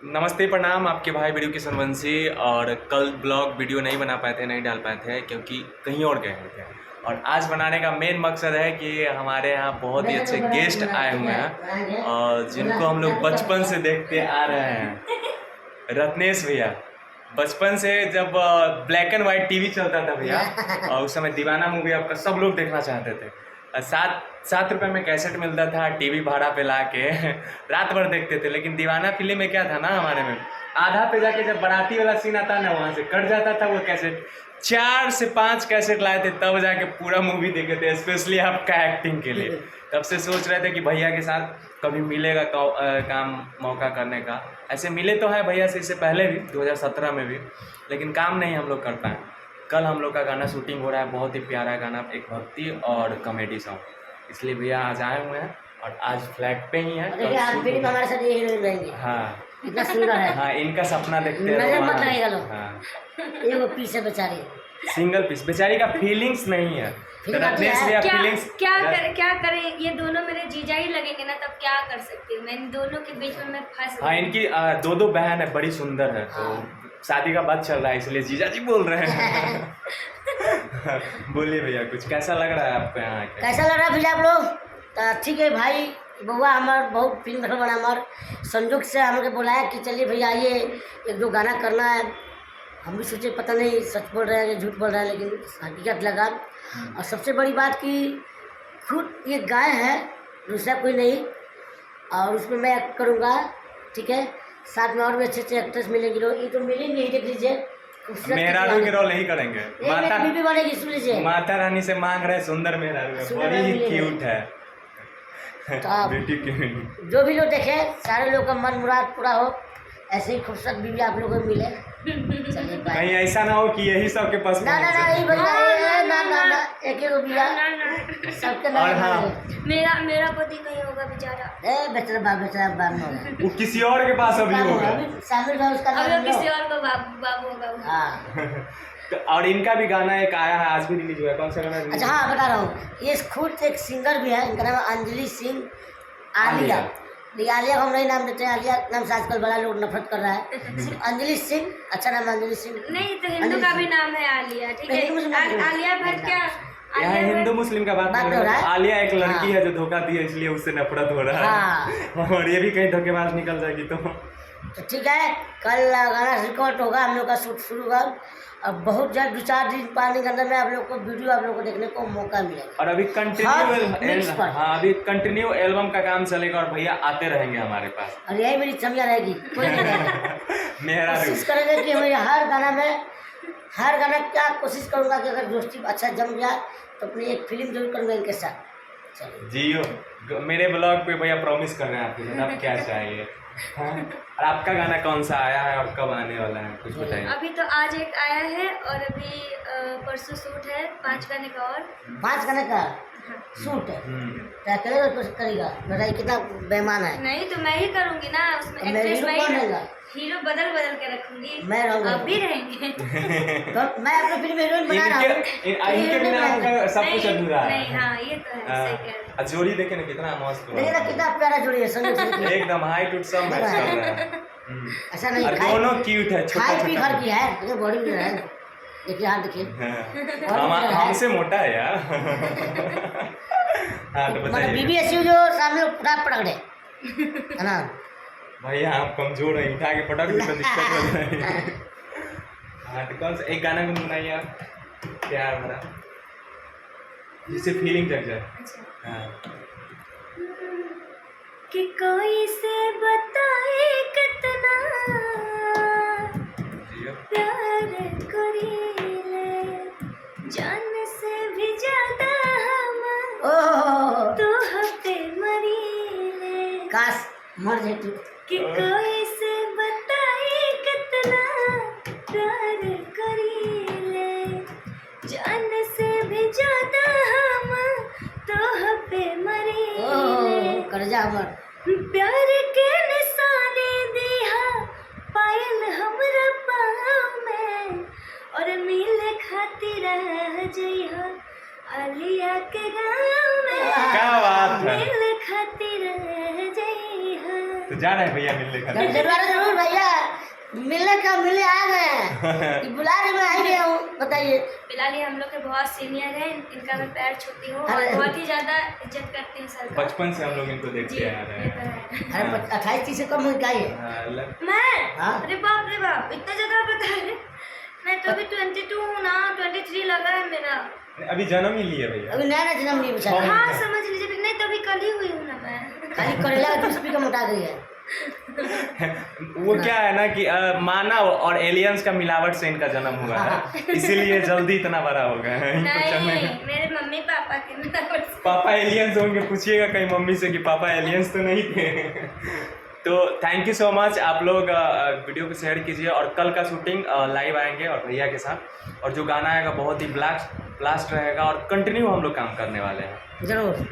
नमस्ते प्रणाम आपके भाई वीडियो किशन वंशी। और कल ब्लॉग वीडियो नहीं बना पाए थे, नहीं डाल पाए थे क्योंकि कहीं और गए थे। और आज बनाने का मेन मकसद है कि हमारे यहाँ बहुत ही अच्छे गेस्ट आए हुए हैं और जिनको हम लोग बचपन से देखते आ रहे हैं। रत्नेश भैया, बचपन से जब ब्लैक एंड वाइट टीवी चलता था भैया, और उस समय दीवाना मूवी आपका सब लोग देखना चाहते थे। 7 रुपये में कैसेट मिलता था, टीवी भाड़ा पे ला के रात भर देखते थे। लेकिन दीवाना फिल्म में क्या था ना, हमारे में आधा पे जाके जब बाराती वाला सीन आता ना, वहाँ से कट जाता था वो कैसेट। 4 से 5 कैसेट लाए थे, तब जाके पूरा मूवी देखे थे, स्पेशली आपका एक्टिंग के लिए। तब से सोच रहे थे कि भैया के साथ कभी मिलेगा काम मौका करने का। ऐसे मिले तो है भैया से इससे पहले भी 2017 में भी, लेकिन काम नहीं हम लोग कर पाए। कल हम लोग का गाना शूटिंग हो रहा है, बहुत ही प्यारा गाना, एक भक्ति और कॉमेडी सॉन्ग, इसलिए भैया आज आए हुए हैं और आज फ्लैट पे ही हैं। हमारे साथ ये हीरोइन रहेंगे। हाँ, इतना सुंदर है। हाँ, इनका सपना देखते हैं। नजर मत लगेगा लोग। हाँ, ये वो पीस है बेचारी, सिंगल पीस बेचारी का फीलिंग्स नहीं है। रत्नेश भैया फीलिंग्स क्या करें, ये दोनों मेरे जीजा ही लगेंगे ना, तब क्या कर सकती हूँ मैं इन दोनों के बीच में, मैं फंस। हाँ, इनकी दो बहन है, बड़ी सुंदर है, तो शादी का बात चल रहा है इसलिए जीजा जी बोल रहे हैं। बोलिए भैया, कुछ कैसा लग रहा है आपको यहाँ आके? कैसा लग रहा है भैया आप लोग? तो ठीक है भाई, बउआ हमार बहुत फिल्म देखल बना, हमार संजोग से हमके बुलाया कि चलिए भैया आइए, एक दो गाना करना है। हम भी सोचे पता नहीं सच बोल रहे हैं या झूठ बोल रहे हैं, लेकिन हकीकत लगा। और सबसे बड़ी बात कि खुद ये गाय है, दूसरा कोई नहीं, और उसमें मैं एक्ट करूँगा। ठीक है, साथ में और भी अच्छे अच्छे एक्ट्रेस मिलेंगे। लोग ये तो मिलेंगे ही, देख लीजिए। मेहरारू के रोल ही करेंगे। माता बीबी बनेगी, सुन लीजिए। माता रानी से मांग रहे सुंदर मेहरारू, बड़ी ही क्यूट है। बेटी की जो भी लोग देखे, सारे लोग का मन मुराद पूरा हो, ऐसे ही खूबसूरत बीवी आप लोगों को मिले। कहीं ऐसा ना हो कि यही सबके पास ना ना ना, यही भैया ना एक ही बीवी सबके और हाँ, मेरा पति कहीं होगा बेचारा। बेचारा बाप में होगा, वो किसी और के पास अभी होगा। शामिल है उसका अब किसी और को बाबू होगा। हाँ। और इनका भी गाना एक आया है, आज भी रिलीज हुआ है। कौन सा गाना? अच्छा हाँ, बता रहा हूँ, ये खुद एक सिंगर भी है, इनका नाम है अंजलि सिंह आलिया। आलिया को हम नहीं नाम देते हैं, आलिया नाम से आजकल बड़ा लोग नफरत कर रहा है। अंजलि सिंह, अच्छा नाम अंजलि सिंह। नहीं तो हिंदू का भी नाम है आलिया, ठीक है। आलिया भट्ट क्या यहाँ हिंदू मुस्लिम का बात नहीं हो रहा है। आलिया एक लड़की है जो धोखा दी है, इसलिए उससे नफरत हो रहा है। और ये भी कहीं धोखेबाज निकल जाएगी तो ठीक है, कल गाना रिकॉर्ड होगा, हम लोग का शूट शुरू होगा। अब बहुत जल्द 2-4 दिन पानी के अंदर में आप लोग को वीडियो आप लोग को देखने को मौका मिलेगा। और अभी कंटिन्यू एल्बम का काम चलेगा और भैया आते रहेंगे हमारे पास। और यही मेरी क्षमता रहेगी, कोई नहीं रहेगा। कोशिश करेंगे कि हमें हर गाना क्या कोशिश करूँगा कि अगर दोस्ती अच्छा जम गया तो अपनी एक फिल्म जरूर करूँगा इनके साथ। चलिए जियो, मेरे ब्लॉग पे भैया प्रॉमिस कर रहे हैं आपको, अब क्या चाहिए। हाँ? और आपका गाना कौन सा आया है और कब आने वाला है, कुछ बताइए। अभी तो आज एक आया है और अभी परसों शूट है 5 गाने का, और 5 गाने का शूट है। क्या करेगा, कुछ करेगा, बताइए कितना बेईमान है। नहीं तो मैं ही करूँगी ना, उसमें एक्ट्रेस हीरो बदल के रखूंगी, मैं रहूँगा, आप भी रहेंगे। तो मैं अपने फिल्म हीरोइन बना रहा हूँ, इनके बिना आपका सब कुछ अधूरा है। नहीं हाँ, ये तो है, सही कह रहे हैं। जोड़ी देखे ना कितना मस्त देखिए ना कितना प्यारा जोड़ी है, समझ एकदम हाइट उट सब मैच कर रहा है। ऐसा नहीं, दोनों क्यूट है, खाई पी घर की है, देखिए बॉडी भी है, देखिए हाथ देखिए हमसे मोटा है यार। हाँ तो बताइए, बीबी ऐसी जो सामने पकड़े है ना भैया, आप कमजोर हैं, उठा के पटक भी तो दिक्कत हो जाएगी। हाँ तो कौन सा एक गाना गुनगुनाइए आप, प्यार भरा, जिससे फीलिंग जग जाए। हाँ। कि कोई से बताए कितना प्यार करीले, जान से भी ज्यादा हम तो पे मरीले। काश मर जाए तू। कि कोई से बताए कितना प्यार करीले, जान से भी ज्यादा हम तो पे मरीले। कर जा हमर प्यार के निशाने दिया पायल हमरा पाँव में, और मिले खातिर रह जइहा आलिया के गाँव में। क्या बात है, मिले खातिर रह जइहा। तो जा रहे हैं भैया मिलने का? जरूर भैया, मिलने आ गए हैं। बुला रहे, मैं आ गया हूँ। बताइए। फिलहाल ये हम लोग के बहुत सीनियर हैं, इनका मैं पैर छूती हूँ और बहुत ही ज़्यादा इज्जत करती हूँ सर। बचपन से हम लोग इनको देखते आ रहे हैं। अरे 28-30 से कम हो क्या है? मैं हाँ? अरे बाप रे बाप, इतना ज़्यादा बता रहे। मैं तो अभी 22 हूँ ना, 23 लगा है मेरा। अभी जन्म ही लिए भैया। अभी नया जन्म नहीं बेचारा। हाँ समझ लीजिए, नहीं तो अभी कल ही हुई हूँ ना मैं। खाली करेला का जूस पी के मोटा गई है। वो क्या है ना कि मानव और एलियंस का मिलावट से इनका जन्म हुआ है, इसीलिए जल्दी इतना बड़ा हो गया है। नहीं, मेरे मम्मी पापा के मिलावट से। पापा एलियंस होंगे, पूछिएगा कहीं मम्मी से कि पापा एलियंस तो नहीं थे। तो थैंक यू सो मच। आप लोग वीडियो को शेयर कीजिए और कल का शूटिंग लाइव आएंगे और भैया के साथ, और जो गाना आएगा बहुत ही ब्लास्ट रहेगा और कंटिन्यू हम लोग काम करने वाले हैं। जरूर।